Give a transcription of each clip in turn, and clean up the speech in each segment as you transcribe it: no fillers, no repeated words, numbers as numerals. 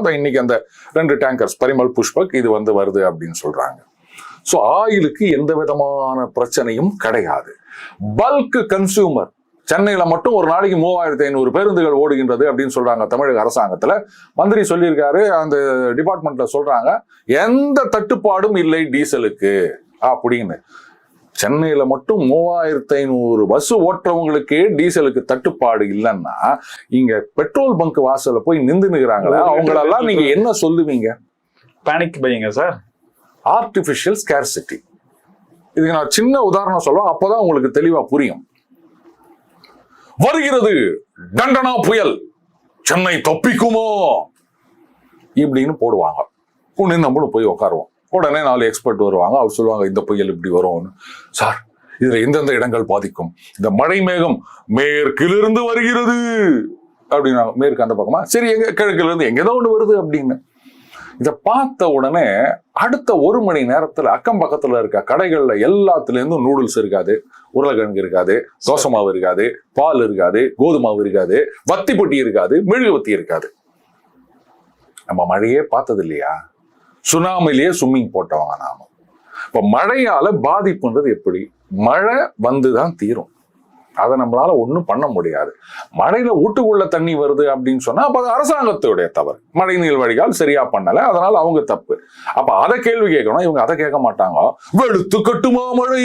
தான் இன்னைக்கு அந்த 2 டேங்கர்ஸ் பரிமல் புஷ்பக் இது வருது அப்படின்னு சொல்றாங்க. ஸோ ஆயிலுக்கு எந்த விதமான பிரச்சனையும் கிடையாது. பல்க் கன்சியூமர் சென்னையில மட்டும் ஒரு நாளைக்கு 3500 பேருந்துகள் ஓடுகின்றது அப்படின்னு சொல்றாங்க தமிழக அரசாங்கத்துல. மந்திரி சொல்லியிருக்காரு, அந்த டிபார்ட்மெண்ட்ல சொல்றாங்க எந்த தட்டுப்பாடும் இல்லை டீசலுக்கு அப்படின்னு. சென்னையில மட்டும் 3500 பஸ் ஓட்டுறவங்களுக்கே டீசலுக்கு தட்டுப்பாடு இல்லைன்னா இங்க பெட்ரோல் பங்க் வாசல்ல போய் நின்றுனுக்குறாங்களே அவங்களெல்லாம் நீங்க என்ன சொல்லுவீங்க? பேனிக் பையங்க சார். Artificial scarcity. இதுக்கு நான் சின்ன உதாரணம் சொல்லுவேன், அப்பதான் உங்களுக்கு தெளிவா புரியும். வருகிறது டண்டனா புயல், சென்னை தப்பிக்குமோ இப்படின்னு போடுவாங்க. உடனே நம்மளும் போய் உட்காருவோம். உடனே 4 எக்ஸ்பர்ட் வருவாங்க. அவர் சொல்லுவாங்க இந்த புயல் இப்படி வரும்னு. சார் இதுல எந்தெந்த இடங்கள் பாதிக்கும்? இந்த மழை மேகம் மேற்கிலிருந்து வருகிறது அப்படின்னா மேற்கு அந்த பக்கமா, சரி எங்க கிழக்குல இருந்து எங்கேதோ ஒண்ணு வருது அப்படின்னு. இதை பார்த்த உடனே அடுத்த 1 மணி நேரத்துல அக்கம் பக்கத்துல இருக்க கடைகள்ல எல்லாத்துல இருந்தும் நூடுல்ஸ் இருக்காது, உருளைக்கிழங்கு இருக்காது, தோசை மாவு இருக்காது, பால் இருக்காது, கோதுமாவு இருக்காது, வத்தி பொட்டி இருக்காது, மெழுகுவத்தி இருக்காது. நம்ம மழையே பார்த்தது இல்லையா? சுனாமிலேயே ஸ்விம்மிங் போட்டவங்க நாம. இப்ப மழையால பாதிப்புன்றது எப்படி? மழை வந்துதான் தீரும், அதை நம்மளால ஒண்ணும் பண்ண முடியாது. மழையில வீட்டுக்குள்ள தண்ணி வருது அப்படின்னு சொன்னா அப்ப அது அரசாங்கத்துடைய தவறு. மழை நீர் வடிகால் சரியா பண்ணல, அதனால அவங்க தப்பு. அப்ப அதை கேள்வி கேட்கணும், இவங்க அதை கேட்க மாட்டாங்க. வெளுத்து கட்டுமா மழை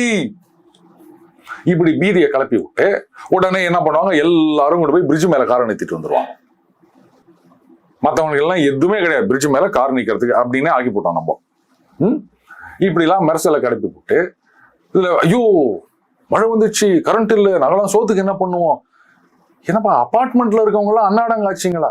இப்படி பீதியை கிளப்பி விட்டு உடனே என்ன பண்ணுவாங்க, எல்லாரும் கொண்டு போய் பிரிட்ஜ் மேல காரை நிறுத்திட்டு வந்துருவாங்க. மற்றவங்களுக்கு எல்லாம் எதுவுமே கிடையாது, பிரிட்ஜ் மேல கார் நிக்கிறதுக்கு அப்படின்னு ஆக்கி போட்டோம் நம்ம. இப்படி எல்லாம் மெர்சலை கிளப்பி விட்டு இதுல ஐயோ மழை வந்துச்சு, கரண்ட் இல்லை, நாங்களாம் சோத்துக்கு என்ன பண்ணுவோம்? என்னப்பா அபார்ட்மெண்ட்ல இருக்கவங்க எல்லாம் அன்னாடங்க ஆச்சுங்களா?